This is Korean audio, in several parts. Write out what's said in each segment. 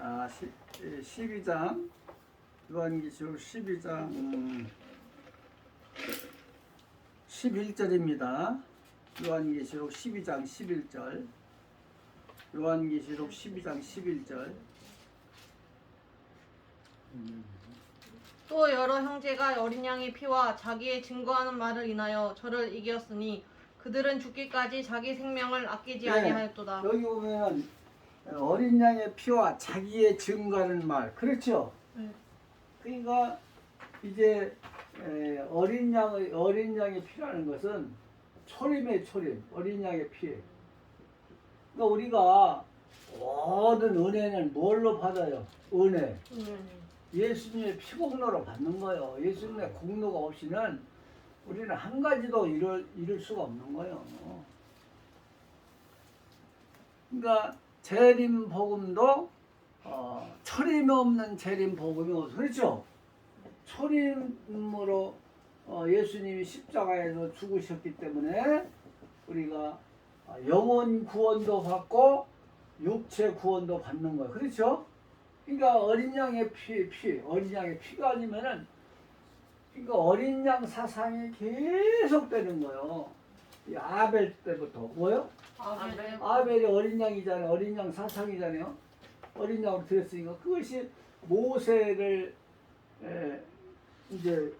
12장 요한계시록 12장 11절입니다. 요한계시록 12장 11절. 요한계시록 12장 11절. 또 여러 형제가 어린 양의 피와 자기의 증거하는 말을 인하여 저를 이겼으니 그들은 죽기까지 자기 생명을 아끼지 아니하였도다. 여기 보면 어린 양의 피와 자기의 증거하는 말, 그렇죠? 그러니까 이제 어린 양의 피라는 것은 초림의 초림, 어린 양의 피. 그러니까 우리가 모든 은혜는 뭘로 받아요? 은혜. 예수님의 피공로로 받는 거예요. 예수님의 공로가 없이는 우리는 한 가지도 이룰 수가 없는 거예요. 그러니까 재림 복음도 초림이 없는 재림 복음이 없어. 그렇죠? 초림으로 예수님이 십자가에서 죽으셨기 때문에 우리가 영혼 구원도 받고 육체 구원도 받는 거예요. 그렇죠? 그러니까 어린 양의 어린 양의 피가 아니면은, 그러니까 어린 양 사상이 계속 되는 거예요. 이 아벨 때부터 뭐요? 아벨이 어린 양이잖아요. 어린 양 사상이잖아요. 어린 양으로 드렸으니까 그것이 모세를 이제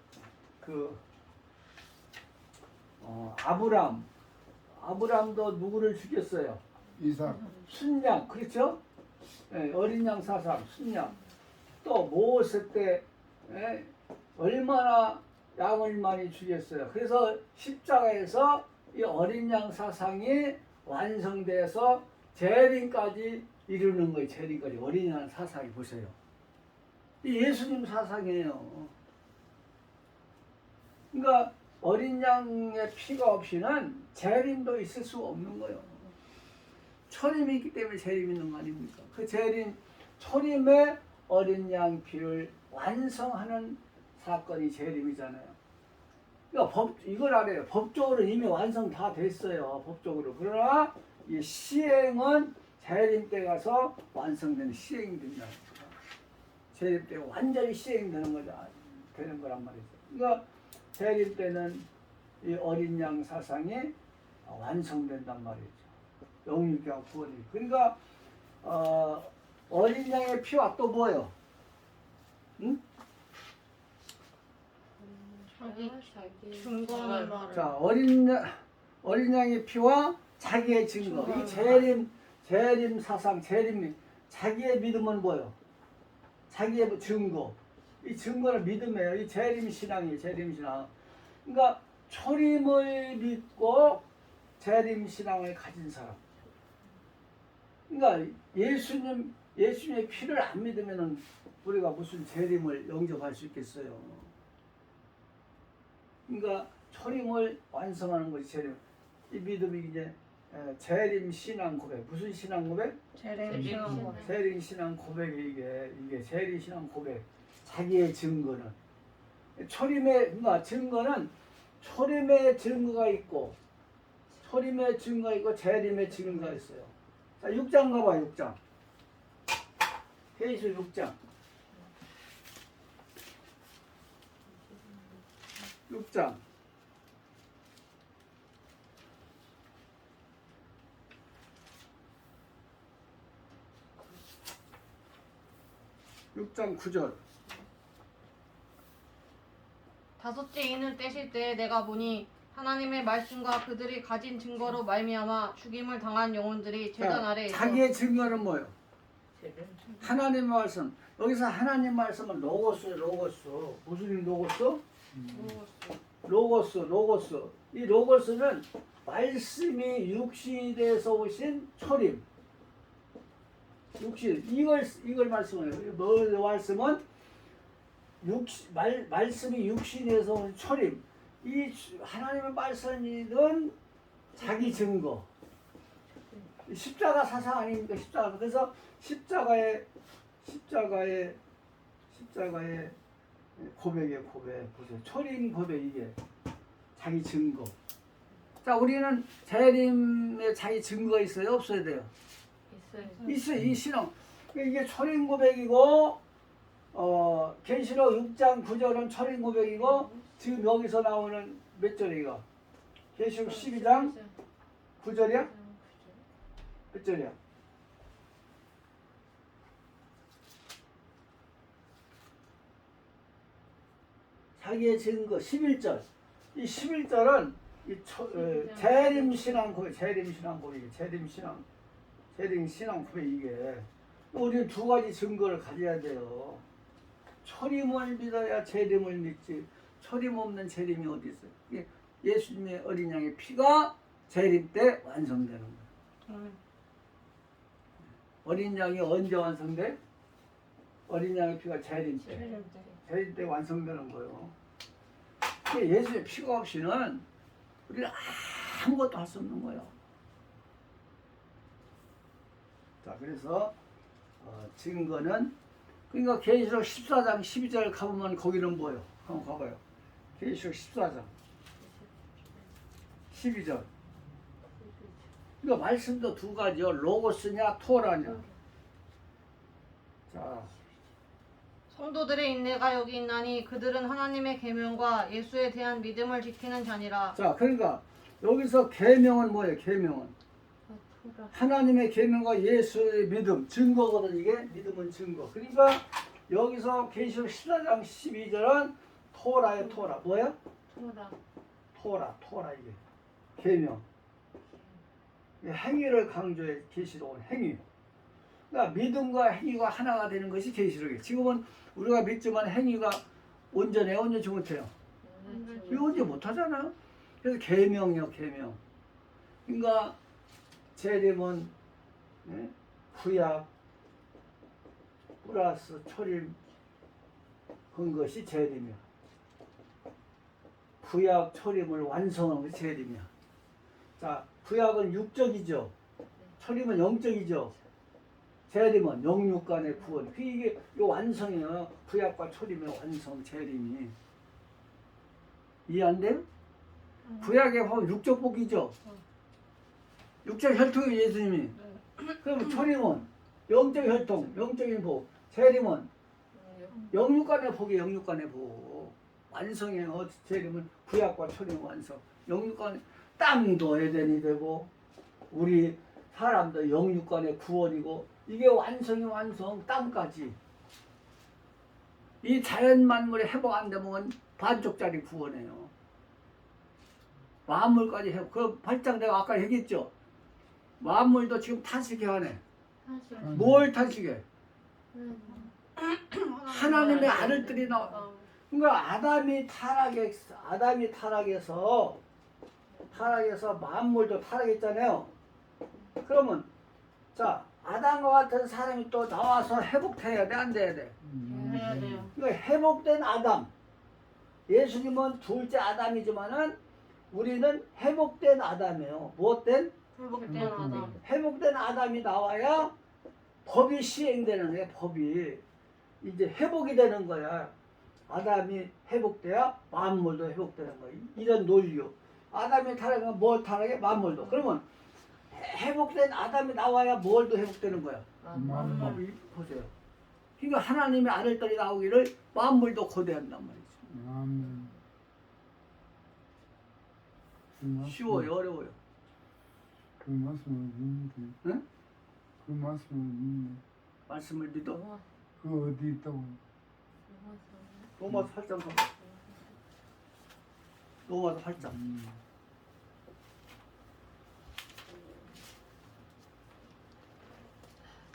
아브람도 누구를 죽였어요? 이삭. 순양, 그렇죠? 어린 양 사상, 순양. 또 모세 때 얼마나 양을 많이 죽였어요. 그래서 십자가에서 이 어린 양 사상이 완성돼서 재림까지 이루는 거예요. 재림까지 어린 양 사상이 보세요. 이 예수님 사상이에요. 그러니까 어린 양의 피가 없이는 재림도 있을 수가 없는 거예요. 초림이 있기 때문에 재림이 있는 거 아닙니까? 그 재림, 초림의 어린 양 피를 완성하는 사건이 재림이잖아요. 그러니까 이걸 알아요. 법적으로 이미 완성 다 됐어요. 법적으로. 그러나 이 시행은 재림 때 가서 완성되는 시행이 된다. 재림 때 완전히 시행되는 거죠. 되는 거란 말이죠. 그러니까 재림 때는 이 어린 양 사상이 완성된단 말이죠. 영육과 구원이. 그러니까 어린 양의 피와 또 뭐예요? 응? 자기 증거하는 말을. 자, 어린 양의 피와 자기의 증거. 이 재림 사상, 자기의 믿음은 뭐예요? 자기의 증거. 이 증거는 믿음이에요. 이 재림 신앙이에요. 재림 신앙. 그러니까 초림을 믿고 재림 신앙을 가진 사람. 그러니까 예수님의 피를 안 믿으면은 우리가 무슨 재림을 영접할 수 있겠어요? 그러니까 초림을 완성하는 것이 재림. 이 믿음이 이제 재림 신앙 고백. 무슨 신앙 고백? 재림 신앙 고백. 재림 신앙 고백이 이게 재림 신앙 고백. 자기의 증거는 그러니까 증거는 초림의 증거가 있고 재림의 증거가 있어요. 자, 6장 가봐. 6장. 계시록 6장. 6장. 6장 9절. 다섯째 인을 떼실 때 내가 보니 하나님의 말씀과 그들이 가진 증거로 말미암아 죽임을 당한 영혼들이 제단 아래에 있어. 자기의 증거는 뭐예요? 하나님의 말씀. 여기서 하나님 말씀은 로고스. 무슨 로고스? 로고스. 이 로고스는 말씀이 육신이 돼서 오신 초림. 육신. 이걸 말씀해요. 말씀은 말씀이 육신에서 온 초림. 이 하나님의 말씀이든 자기 증거. 십자가 사상 아닙니까? 십자가. 그래서 십자가의 고백이에요. 고백. 보세요. 초림 고백. 이게 자기 증거. 자, 우리는 재림에 자기 증거 있어요? 없어야 돼요? 있어요. 이 신앙. 이게 초림고백이고 계시록 6장 9절은 초림고백이고 지금 여기서 나오는 몇 절이가? 계시록 12장 9절이야? 몇 절이야? 자기의 증거 11절. 이 11절은 재림신앙 고백, 재림신앙 고백, 재림신앙 고백 이게 우리 두 가지 증거를 가져야 돼요. 초림을 믿어야 재림을 믿지. 초림 없는 재림이 어디 있어요? 이게 예수님의 어린 양의 피가 재림 때 완성되는 거예요. 어린 양이 언제 완성돼? 어린 양의 피가 재림 때. 재림 때 완성되는 거예요. 예수의 피가 없이는 우리는 아무것도 할 수 없는 거예요. 자, 그래서 증거는 그러니까 계시록 14장 12절 가보면 거기는 뭐예요? 한번 가봐요. 계시록 14장 12절. 그러니까 말씀도 두 가지요. 로고스냐 토라냐. 자, 성도들의 인내가 여기 있나니 그들은 하나님의 계명과 예수에 대한 믿음을 지키는 자니라. 자, 그러니까 여기서 계명은 뭐예요? 계명은 하나님의 계명과 예수의 믿음, 증거거든. 이게 믿음은 증거. 그러니까 여기서 계시록 14장 12절은 토라의 토라. 뭐야? 토라 이게 계명. 행위를 강조해. 계시록은 행위. 그러니까 믿음과 행위가 하나가 되는 것이 계시록이에요. 지금은 우리가 믿지만 행위가 온전해요, 온전치 못해요. 이거 언제 못하잖아요. 그래서 계명이요, 계명. 그러니까 재림은 구약 플러스 초림 한 것이 재림이야. 구약 초림을 완성한 것이 재림이야. 자, 구약은 육적이죠. 초림은 영적이죠. 재림은 영육간의 구원. 이게 완성이에요. 구약과 초림의 완성, 재림이. 이해 안 돼요? 구약에 보면 육적 복이죠. 육적 혈통이 예수님이. 그럼 초림은 영적 혈통, 영적인 복. 재림은 영육간의 복이 영육간의 복. 완성이에요. 재림은 구약과 초림 완성. 영육간의 땅도 에덴이 되고 우리 사람도 영육간의 구원이고 이게 완성이 완성 땅까지. 이 자연 만물의 회복 안 되면 반쪽짜리 구원이에요. 만물까지 회복. 그 8장 내가 아까 얘기했죠. 만물도 지금 탄식해 하네. 뭘 탄식해? 하나님의 아들들이 나와. 그러니까 아담이 타락해서 만물도 타락했잖아요. 그러면 자 아담과 같은 사람이 또 나와서 회복돼야 돼, 안 돼야 돼? 해야 돼요. 그러니까 회복된 아담. 예수님은 둘째 아담이지만은 우리는 회복된 아담이에요. 무엇된? 회복된 아담. 회복된 아담이 나와야 법이 시행되는 거야. 법이 이제 회복이 되는 거야. 아담이 회복돼야 만물도 회복되는 거야. 이런 논리요. 아담이 타락하면 뭘 타락해? 만물도. 그러면 회복된 아담이 나와야 뭘도 회복되는 거야. 법이 보세요. 그러니까 하나님의 아들들이 나오기를 만물도 고대한단 말이죠. 쉬워요, 어려워요? 그 말씀을 믿는데. 응? 그 말씀을 믿는데. 말씀을 믿어? 그 어디 있다고? 로마서 8장 가봐. 로마서 8장.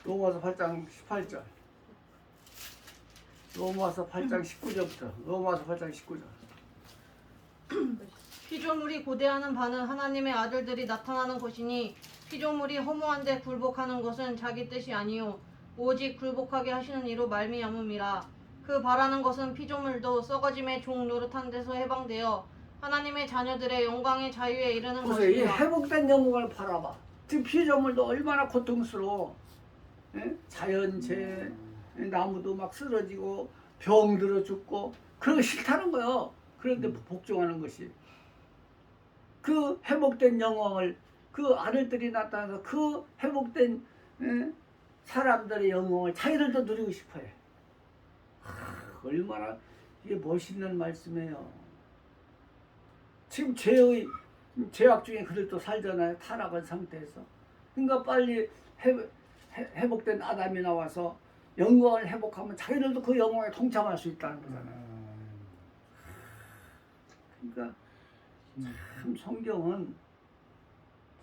로마서 8장 18절. 로마서 8장 19절부터. 로마서 8장 19절. 피조물이 고대하는 바는 하나님의 아들들이 나타나는 것이니 피조물이 허무한데 굴복하는 것은 자기 뜻이 아니요 오직 굴복하게 하시는 이로 말미암음이라. 그 바라는 것은 피조물도 썩어짐의 종 노릇한 데서 해방되어 하나님의 자녀들의 영광의 자유에 이르는 보세요. 이 것이니라. 회복된 영광을 바라봐. 지금 피조물도 얼마나 고통스러워. 예? 자연재해, 나무도 막 쓰러지고 병 들어 죽고 그런 거 싫다는 거예요. 그런데 복종하는 것이. 그 회복된 영광을 그 아들들이 나타나서 그 회복된 사람들의 영광을 자기들도 누리고 싶어해. 얼마나 이게 멋있는 말씀이에요. 지금 죄악 중에 그들도 살잖아요. 타락한 상태에서. 그러니까 빨리 회복된 아담이 나와서 영광을 회복하면 자기들도 그 영광에 동참할 수 있다는 거잖아요. 그러니까 참 성경은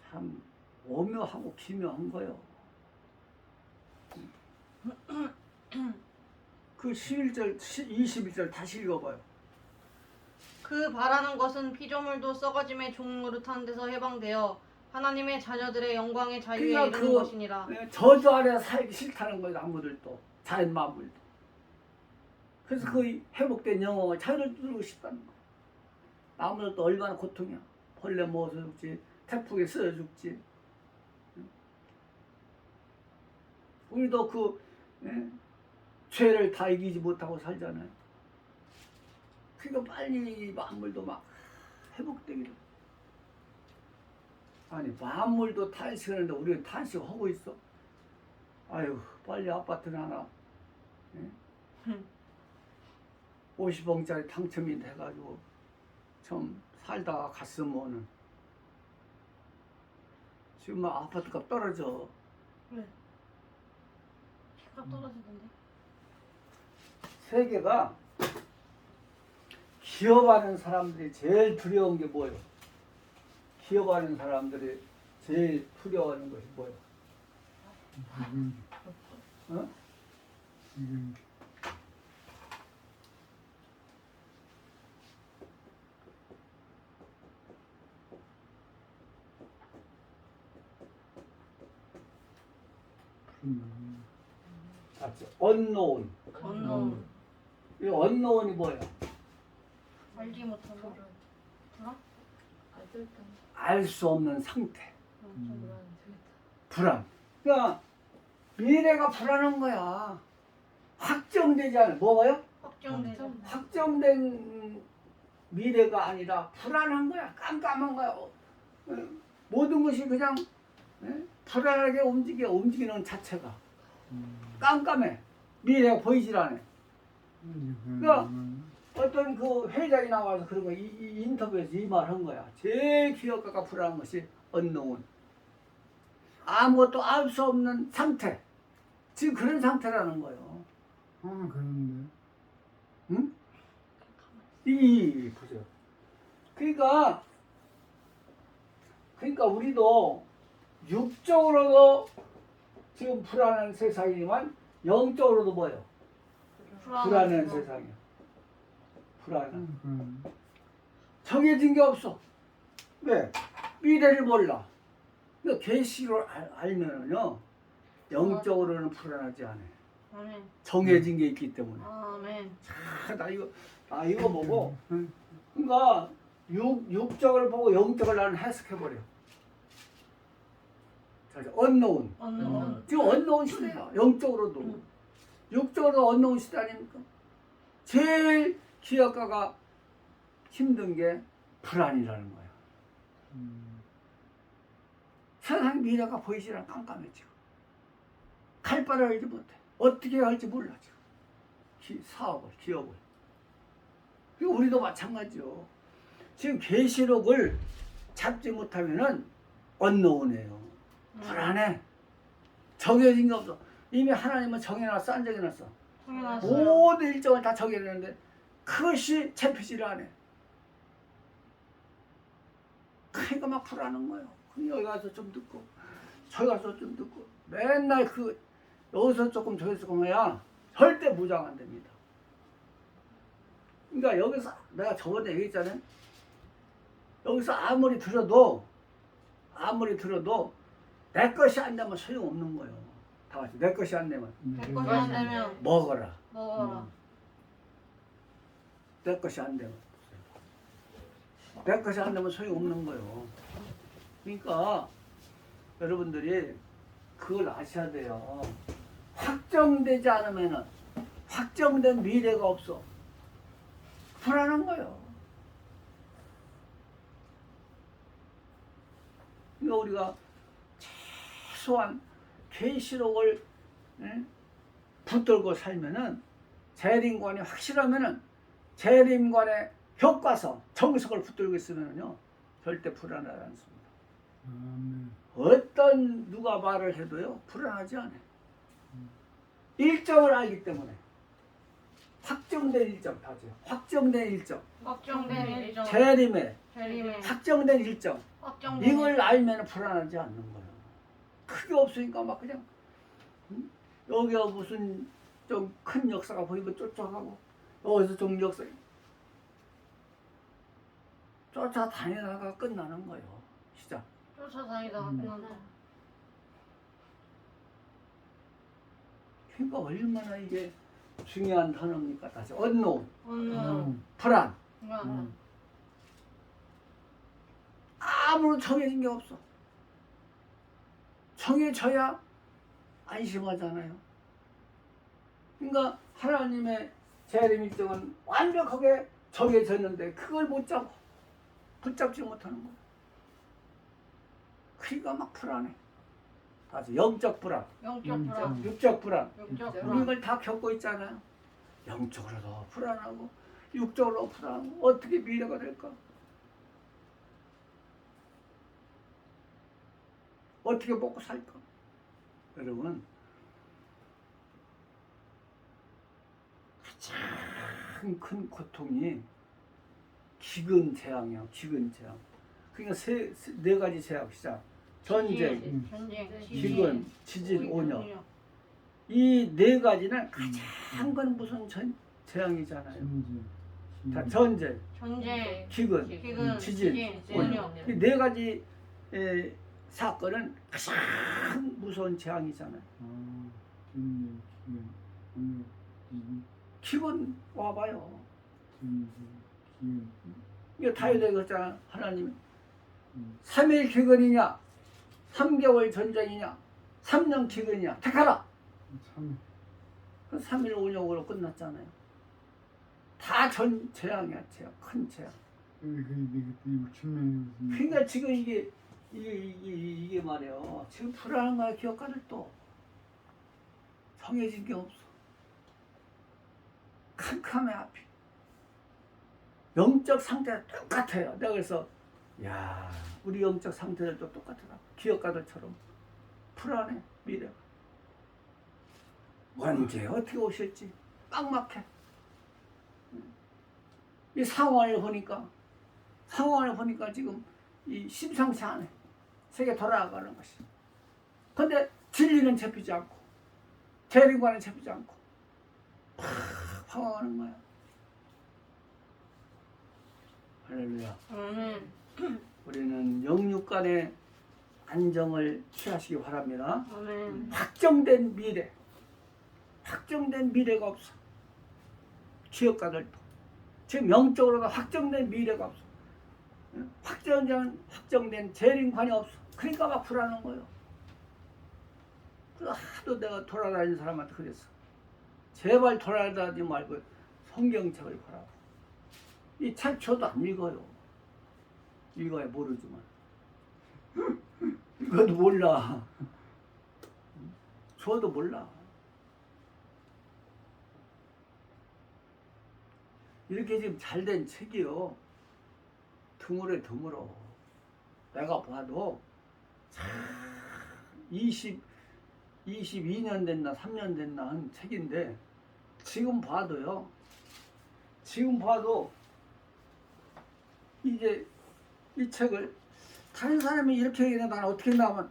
참 오묘하고 기묘한 거예요. 그 11절, 21절 다시 읽어봐요. 그 바라는 것은 피조물도 썩어짐의 종노릇한 데서 해방되어 하나님의 자녀들의 영광의 자유에 그러니까 이르는 것이니라. 저주 아래 살기 싫다는 거예요. 나무들도 자연 만물도. 그래서 그 회복된 영광을 자유를 누리고 싶다는 거예요. 나무들도 얼마나 고통이야. 벌레 먹어서 죽지, 태풍에 쓰여 죽지. 우리도 그 죄를 다 이기지 못하고 살잖아요. 그러니까 빨리 만물도 막 회복되기를. 아니 만물도 탄식하는데 우리는 탄식하고 있어. 아유 빨리 아파트나 하나 50억짜리 당첨이 돼가지고 좀 살다가 갔으면은 지금 막 아파트값 떨어져. 왜? 값 떨어지던데. 세계가 기업하는 사람들이 제일 두려운 게 뭐예요? 기업하는 사람들이 제일 두려워하는 것이 뭐예요? 어? 맞죠? 언노운. 언노운. 이 언노운이 뭐예요? 알지 못하는 거. 알 수 없는 상태. 음. 불안. 그러니까 미래가 불안한 거야. 확정되지 않아. 뭐가요? 확정되죠. 확정된 미래가 아니라 불안한 거야. 깜깜한 거야. 모든 것이 그냥 불안하게 움직이는 자체가 깜깜해. 미래가 보이질 않아. 그러니까 어떤 그 회장이 나와서 그런 거 이 인터뷰에서 이 말 한 거야. 제일 기업가가 불안한 것이 언노운. 아무것도 알 수 없는 상태. 지금 그런 상태라는 거예요. 그런데. 응? 보세요. 그러니까 우리도 육적으로도 지금 불안한 세상이지만 영적으로도 뭐예요? 불안한 세상이야. 불안한. 정해진 게 없어. 왜? 미래를 몰라. 그러니까 계시로 알면은요 영적으로는 불안하지 않아요. 아멘. 정해진 게 있기 때문에. 아멘. 나 이거 보고 그러니까 육적을 보고 영적을 나는 해석해 버려. 언노운. 언노운. 지금 언노운 시대야. 영적으로도 육적으로도 언노운 시대 아닙니까? 제일 기업가가 힘든 게 불안이라는 거야. 세상 미래가 보이질 않아. 깜깜해 지금. 갈 바를 알지 못해. 어떻게 해야 할지 몰라 지금. 사업을, 기업을. 그리고 우리도 마찬가지요. 지금 계시록을 잡지 못하면은 언노운해요. 불안해. 정해진 게 없어. 이미 하나님은 정해놨어, 안 정해놨어? 당연하죠. 모든 일정을 다 정해놨는데 그것이 잡히지를 않아. 그러니까 막 불안한 거예요. 여기 가서 좀 듣고 저기 가서 좀 듣고 맨날 여기서 조금 저기서 조금 해야 절대 무장 안 됩니다. 그러니까 여기서 내가 저번에 얘기했잖아요. 여기서 아무리 들어도 내 것이 안 되면 소용없는 거예요. 다 같이 내 것이 안 되면 내 것이 안 되면 먹어라. 먹어라. 내 것이 안 되면 내 것이 안 되면 소용없는 거예요. 그러니까 여러분들이 그걸 아셔야 돼요. 확정되지 않으면은 확정된 미래가 없어. 불안한 거예요. 그러니까 우리가 최소한 계시록을 예? 붙들고 살면은 재림관이 확실하면은 재림관의 효과서 정석을 붙들고 있으면요 절대 불안하지 않습니다. 아멘. 어떤 누가 말을 해도요 불안하지 않아요. 일정을 알기 때문에 확정된 일정 다죠. 확정된 일정, 확정된 일정. 재림의 재림의 확정된 일정 확정된 이걸 알면 불안하지 않는 거예요. 크게 없으니까 막 그냥 여기가 무슨 좀 큰 역사가 보이고 쫓아가고 여기서 좀 역사 쫓아다니다가 끝나는 거예요. 시작. 쫓아다니다가 끝난다. 그러니까 얼마나 이게 중요한 단어입니까? 다시 언노, 어느 불안. 순간 아무런 정해진 게 없어. 정해져야 안심하잖아요. 그러니까 하나님의 재림 일정은 완벽하게 정해졌는데 그걸 못 잡고 붙잡지 못하는 거야. 그러니까 막 불안해. 다시 영적 불안, 영적 불안, 육적 불안. 육적 우리 불안. 이걸 다 겪고 있잖아요. 영적으로도 불안하고 육적으로 불안하고 어떻게 미래가 될까? 어떻게 먹고 살까? 여러분 가장 큰 고통이 기근 재앙이에요. 기근 재앙. 그러니까 네 가지 재앙 시작. 전쟁, 전쟁, 기근, 지진, 오녀. 오녀. 이 네 가지는 가장 큰 무슨 재앙이잖아요. 자, 전쟁, 전쟁, 기근, 기근, 지진, 오녀. 이 네 가지 사건은 가장 무서운 재앙이잖아요. 기근 와봐요. 이게 다윗에게 그랬잖아. 하나님 3일 기근이냐 3개월 전쟁이냐 3년 기근이냐 택하라. 그 3일 온역으로 끝났잖아요. 다 재앙이야. 재앙. 큰 재앙. 그러니까 지금 이게 말이에요. 지금 불안한 거야. 기업가들도 정해진 게 없어. 캄캄해 앞이. 영적 상태가 똑같아요. 내가 그래서 야 우리 영적 상태들도 똑같더라. 기업가들처럼 불안해. 미래가 언제 어떻게 오실지 빡막해. 이 상황을 보니까 지금 이 심상치 않아. 세계 돌아가는 것이. 근데 진리는 잡히지 않고 재림과는 잡히지 않고 팍 황황하는 거야. 할렐루야. 아멘. 우리는 영육간의 안정을 취하시기 바랍니다. 아멘. 확정된 미래가 없어. 기업가들도 지금 영적으로도 확정된 미래가 없어. 확정된 재림관이 없어. 그러니까 막 불안한 거예요. 그래서 하도 내가 돌아다니는 사람한테 그랬어. 제발 돌아다니지 말고 성경책을 보라고. 이 책 저도 안 읽어요. 읽어야 모르지만 이것도 몰라. 저도 몰라. 이렇게 지금 잘된 책이요. 드물어. 내가 봐도 22년 됐나 3년 됐나 한 책인데 지금 봐도 이제 이 책을 다른 사람이 이렇게 얘기하면 나는 어떻게 나오면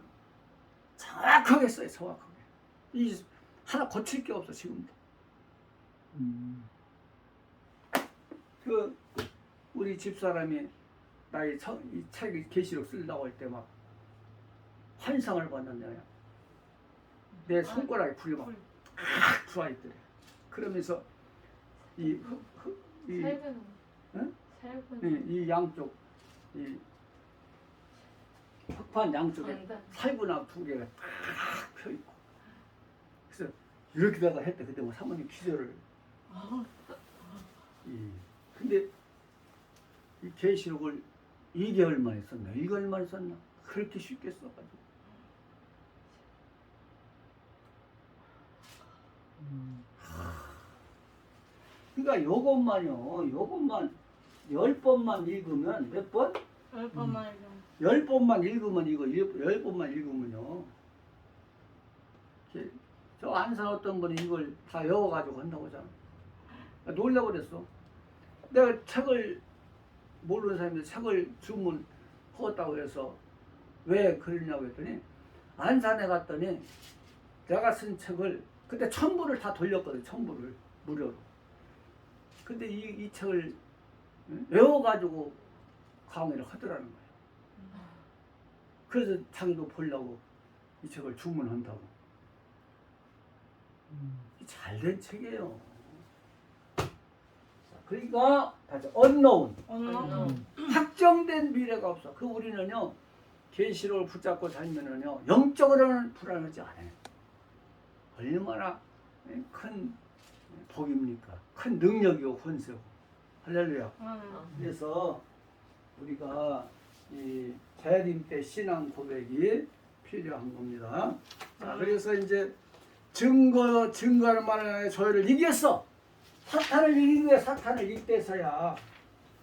정확하게 써요. 정확하게. 이 하나 고칠 게 없어 지금도. 그 우리 집사람이 나의 이 책 계시록 쓰려고 할 때 막 환상을 봤는데 내 손가락에 불이 막 들어와 있더래. 그러면서 이 양쪽 이 흑판 양쪽에 살구나 두 개가 딱 펴 있고 그래서 이렇게다가 했대. 그때 뭐 사모님 기절을. 근데 이 계시록을 2개월 만에 썼나 1개월 만에 썼나 그렇게 쉽게 써가지고 그러니까 요것만 10번만 읽으면 몇 번? 10번만 해줘. 10번만 읽으면 이거 10번만 읽으면요. 저 안산 어떤 분이 이걸 다 외워가지고 한다고 하잖아. 놀라버렸어. 내가 책을 모르는 사람이 책을 주문하겠다고 해서 왜 그러냐고 했더니 안산에 갔더니 내가 쓴 책을 그때 1000부를 다 돌렸거든. 1000부를 무료로. 근데 이 책을 외워가지고 강의를 하더라는 거예요. 그래서 자기도 보려고 이 책을 주문한다고. 잘된 책이에요. 그러니까 다시 unknown, 확정된 미래가 없어. 그 우리는요 계시록을 붙잡고 살면은요 영적으로는 불안하지 않아요. 얼마나 큰 복입니까? 큰 능력이고 권세고. 할렐루야. 그래서 우리가 이 재림 때 신앙 고백이 필요한 겁니다. 자, 그래서 이제 증거하는 말은 저희를 이겼어. 사탄을 이기는 거야. 사탄을 이때서야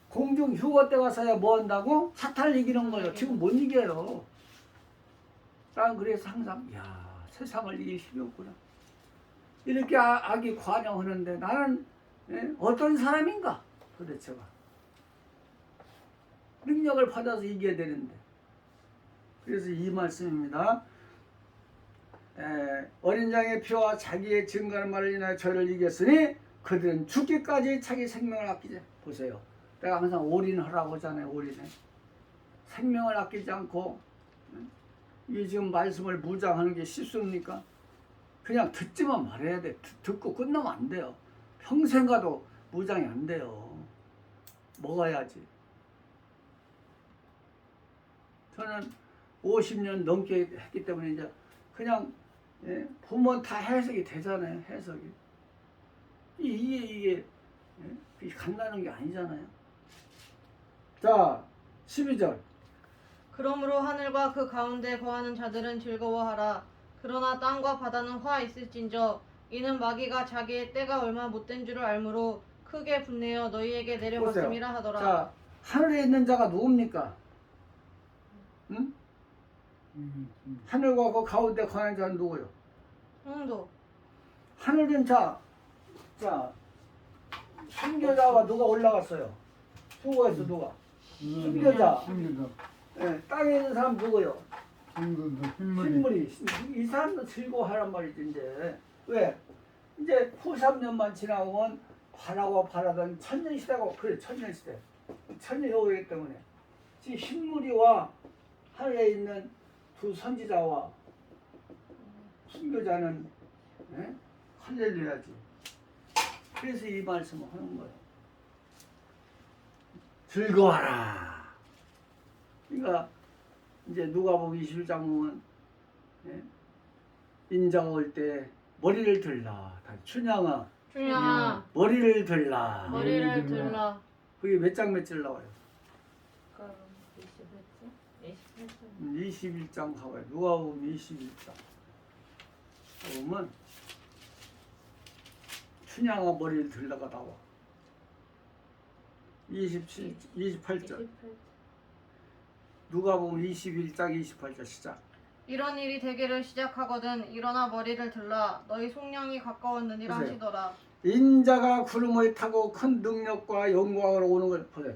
공중 휴거 때 가서야 뭐 한다고? 사탄을 이기는 거예요. 지금 못 이겨요. 난 그래서 항상 야 세상을 이길 힘이 없구나. 이렇게 악이 관영하는데 나는 어떤 사람인가 도대체가. 능력을 받아서 이겨야 되는데. 그래서 이 말씀입니다. 어린 양의 피와 자기의 증거하는 말을 인하여 저를 이겼으니 그들은 죽기까지 자기 생명을 아끼지. 보세요. 내가 항상 올인하라고 하잖아요. 올인해. 생명을 아끼지 않고 이 지금 말씀을 무장하는 게 쉽습니까? 그냥 듣지만 말해야 돼. 듣고 끝나면 안 돼요. 평생 가도 무장이 안 돼요. 먹어야지. 저는 50년 넘게 했기 때문에 이제 그냥 보면 다 해석이 되잖아요. 해석이. 이게 간단한 게 아니잖아요. 자, 12절. 그러므로 하늘과 그 가운데 거하는 자들은 즐거워하라. 그러나 땅과 바다는 화 있을진저 이는 마귀가 자기의 때가 얼마 못된 줄을 알므로 크게 분내어 너희에게 내려갔음이라 하더라. 자, 하늘에 있는 자가 누굽니까? 응? 하늘과 그 가운데 거하는 자는 누구요? 홍도. 하늘은 자, 순교자와 누가 올라갔어요? 수고했어 누가? 순교자. 땅에 있는 사람 누구요? 흰물이. 이 사람도 즐거워하란 말이지 이제. 왜? 이제 후 3년만 지나면 바라고 바라던 천년시대고 그래 천년시대. 천년효이기 때문에 지금 흰물이와 하늘에 있는 두 선지자와 순교자는 할렐루야지. 그래서 이 말씀을 하는 거예요. 즐거워하라. 그러니까 이제 누가복음 21장 보면 인자가 올 때 머리를 들라. 춘향아 머리를 들라. 머리를 들라. 그게 몇 장 몇절 나와요? 28절? 21장 가봐요. 누가복음 21장 보면 춘향아 머리를 들라가 나와. 28절. 누가복음 21장 28절 시작. 이런 일이 되기를 시작하거든 일어나 머리를 들라. 너희 속량이 가까웠느니라 보세요. 하시더라. 인자가 구름을 타고 큰 능력과 영광으로 오는 걸 보세요.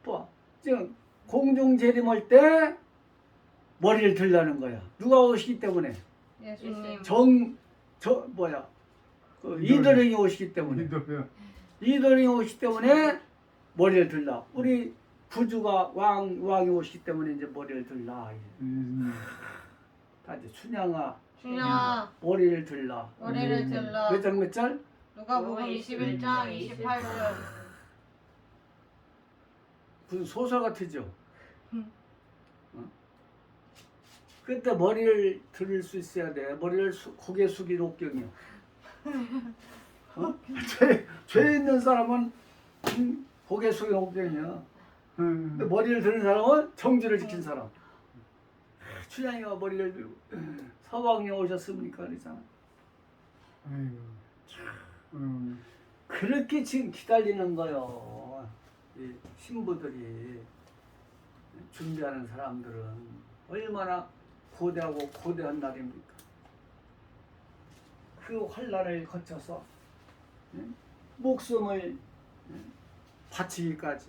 봐. 지금 공중 재림할 때 머리를 들라는 거야. 누가 오시기 때문에? 예수님. 이도령이 오시기 때문에. 이도령이 오시기 때문에 머리를 들라. 우리 구주가 왕이 오시기 때문에 이제 머리를 들라. 다 이제 춘향아 머리를 들라. 머리를 들라. 몇 장 몇 절? 누가복음 21장 28절. 무슨 소설 같으죠? 그때 머리를 들을 수 있어야 돼. 머리를 고개 숙인 옥경이요. 죄 있는 사람은 고개 숙인 옥경이야. 근데 머리를 드는 사람은 정지를 지킨 사람. 춘향이가 머리를 들고 서방이 오셨습니까? 그러잖아. 그렇게 지금 기다리는 거요. 이 신부들이 준비하는 사람들은 얼마나 고대하고 고대한 날입니까? 그 환란을 거쳐서 목숨을 바치기까지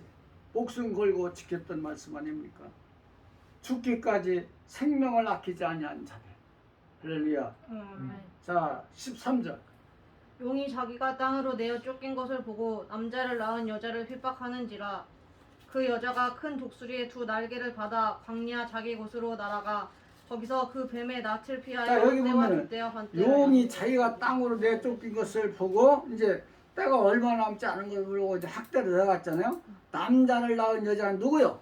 목숨 걸고 지켰던 말씀 아닙니까? 죽기까지 생명을 아끼지 아니한 자들. 할렐루야. 자, 13절. 용이 자기가 땅으로 내어 쫓긴 것을 보고 남자를 낳은 여자를 핍박하는지라 그 여자가 큰 독수리의 두 날개를 받아 광야 자기 곳으로 날아가 거기서 그 뱀의 낯을 자, 피하여 여기 때와 보면은 두때와 반때를 용이 자기가 땅으로 내쫓긴 것을 보고 이제 때가 얼마 남지 않은 걸 보고 이제 학대를 들어갔잖아요. 남자를 낳은 여자는 누구요?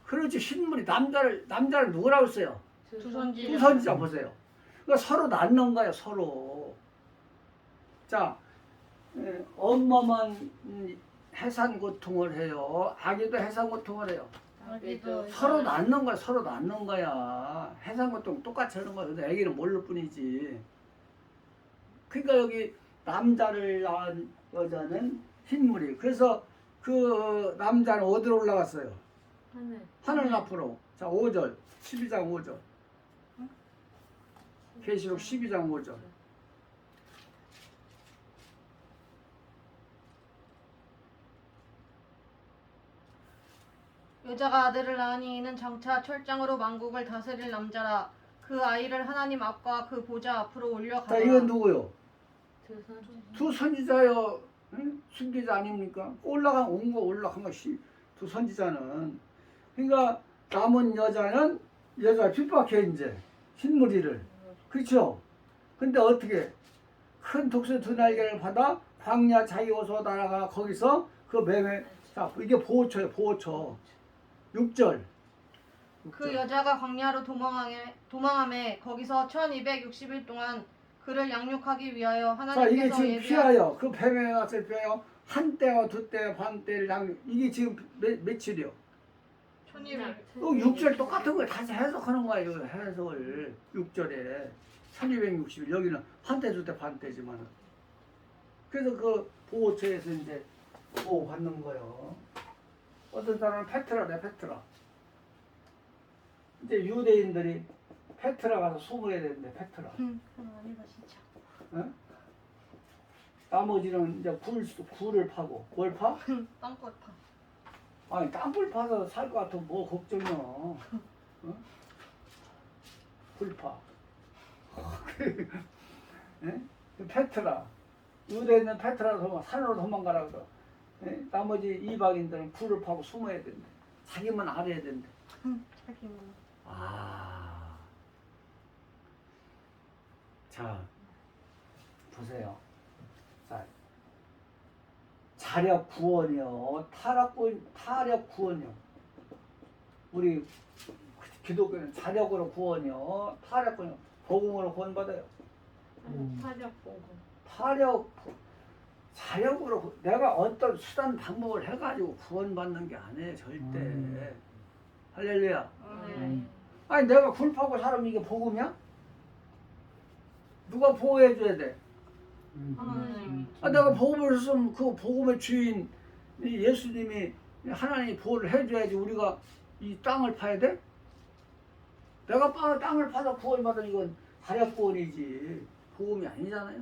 그렇지, 신물이 남자를 누구라고 했어요? 두 선지 두 선지자 보세요. 그러니까 서로 낳는 거예요, 서로. 자, 엄마만 해산 고통을 해요. 아기도 해산 고통을 해요. 서로 낳는 거야, 서로 낳는 거야. 해산 고통 똑같이 하는 거야. 근데 아기는 모를 뿐이지. 그러니까 여기 남자를 낳은 여자는 흰물이. 그래서 그 남자는 어디로 올라갔어요? 하늘 앞으로. 자, 5절. 12장 5절. 계시록 12장 5절. 여자가 아들을 낳으니 이는 장차 철장으로 만국을 다스릴 남자라 그 아이를 하나님 앞과 그 보좌 앞으로 자, 올려가라. 이건 누구요? 두 선지자요. 응? 순기자 아닙니까? 온 거 올라간 것이 두 선지자는. 그러니까 남은 여자 핍박해 이제 흰무리를. 그렇죠? 근데 어떻게 큰 독수리 두 날개를 받아 광야 자기 곳으로 날아가 거기서 그 뱀에 자 이게 보호처예요. 보호처. 6절. 그 여자가 광야로 도망함에 거기서 1260일 동안 그를 양육하기 위하여 자, 이게 하나님께서 지금 예비한 피하여 그 뱀에 낯을 피하여 한 때와 두 때, 반 때를 양육. 이게 지금 며칠이요? 1200 6절 똑같은 걸 다시 해석하는 거예요. 해석을 6절에 1260일 여기는 한 때, 두 때, 반 때지만 그래서 그 보호처에서 이제 보호받는 거예요. 어떤 사람은 페트라래, 페트라. 이제 유대인들이 페트라 가서 숨어야 되는데 페트라. 그건 아니다 진짜. 어? 나머지는 이제 굴을 파고 뭘 파? 땅굴 파. 아니 땅굴 파서 살 것 같으면 뭐 걱정이야. 어? 굴파. 예? 페트라. 유대인은 페트라로 산으로 도망가라 그러. 예? 나머지 이방인들은 굴을 파고 숨어야 된대. 자기만 알아야 된대. 자기만. 아. 자, 보세요. 자, 자력 구원이요. 타력 구원이요. 우리 기독교는 자력으로 구원이요. 타력 구원이요. 복음으로 구원받아요. 자력으로 내가 어떤 수단 방법을 해가지고 구원받는 게 아니에요. 절대. 할렐루야. 아니 내가 굴파고 사람 이게 복음이야? 누가 보호해줘야 돼? 아, 내가 복음을 했으면 그 복음의 주인 예수님이 하나님이 보호를 해줘야지 우리가 이 땅을 파야 돼? 내가 땅을 파서 구원받은 이건 사력 구원이지 복음이 아니잖아요.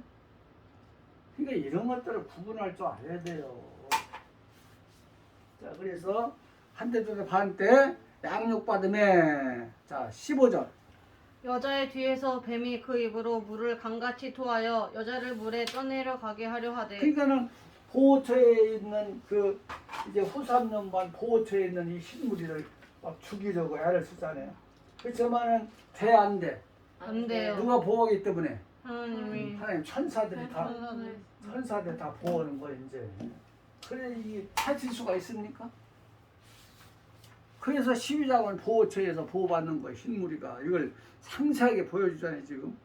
그러니까 이런 것들을 구분할 줄 알아야 돼요. 자, 그래서 한 대, 두 대, 반 때 양육받음에 자 15절. 여자의 뒤에서 뱀이 그 입으로 물을 강같이 토하여 여자를 물에 떠내려 가게 하려 하되 그러니까는 보호처에 있는 그 이제 후삼년반 보호처에 있는 이 신무리를 막 죽이려고 애를 쓰잖아요. 그렇지만은 돼 안 돼? 안 돼요. 누가 보호하기 때문에 하나님이 하나님 천사들이 다 보호하는 거예요 이제. 그래 이게 해칠 수가 있습니까? 그래서 12장은 보호처에서 보호받는 거예요. 흰무리가 이걸 상세하게 보여주잖아요 지금.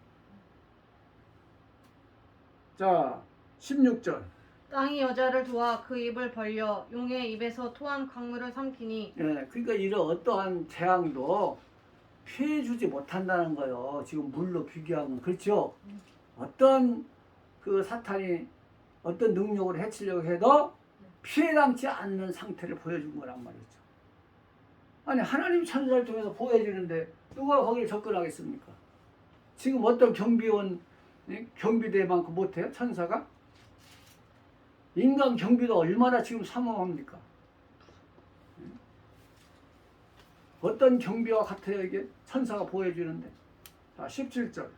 자 16절. 땅이 여자를 도와 그 입을 벌려 용의 입에서 토한 강물을 삼키니 예, 그러니까 이런 어떠한 재앙도 피해주지 못한다는 거예요. 지금 물로 비교하면 그렇죠. 어떠한 그 사탄이 어떤 능력으로 해치려고 해도 피해당치 않는 상태를 보여준 거란 말이죠. 아니 하나님 천사를 통해서 보여주는데 누가 거기를 접근하겠습니까? 지금 어떤 경비원 경비대만큼 못해요? 천사가? 인간 경비도 얼마나 지금 삼엄합니까? 어떤 경비와 같아요 이게? 천사가 보여주는데. 자 17절.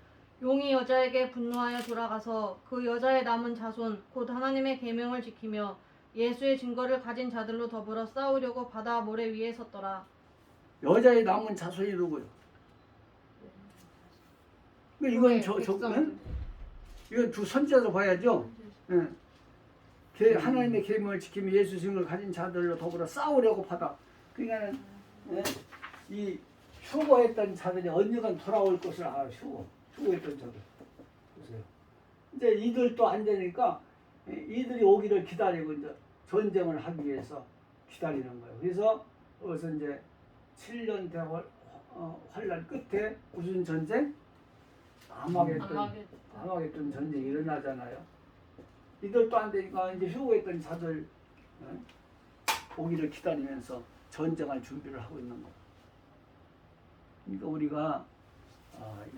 용이 여자에게 분노하여 돌아가서 그 여자의 남은 자손 곧 하나님의 계명을 지키며 예수의 증거를 가진 자들로 더불어 싸우려고 바다 모래 위에 섰더라. 여자의 남은 자손이 누구요? 이건 이건 두 선지자로 봐야죠. 예. 하나님의 계명을 지키며 예수 증거를 가진 자들로 더불어 싸우려고 바다. 그러니까는 이 휴거했던 자들이 언젠간 돌아올 것을 알아. 휴거했던 자들. 보세요. 이제 이들도 안 되니까 이들이 오기를 기다리고 이제 전쟁을 하기 위해서 기다리는 거예요. 그래서 그것서 이제 7년 대환 환란 끝에 무슨 전쟁? 아마겟돈 전쟁이 일어나잖아요. 이들도 안 되니까 이제 휴거했던 자들 오기를 기다리면서 전쟁할 준비를 하고 있는 거예요. 그러니까 우리가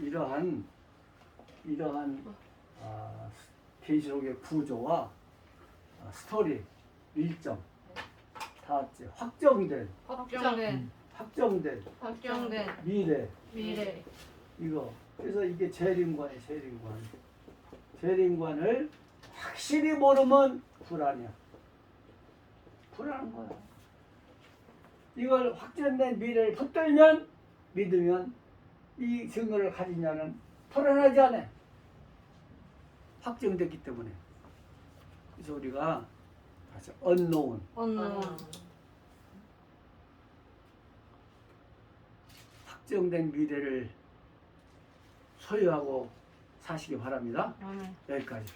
이러한 계시록의 구조와 스토리, 일정 다 확정된 미래 이거. 그래서 이게 재림관이에요. 재림관을 확실히 모르면 불안이야. 불안한 거야. 이걸 확정된 미래를 붙들면 믿으면 이 증거를 가진 자는 불안하지 않아. 확정됐기 때문에. 그래서 우리가 다시 unknown 확정된 미래를 소유하고 사시기 바랍니다. 여기까지.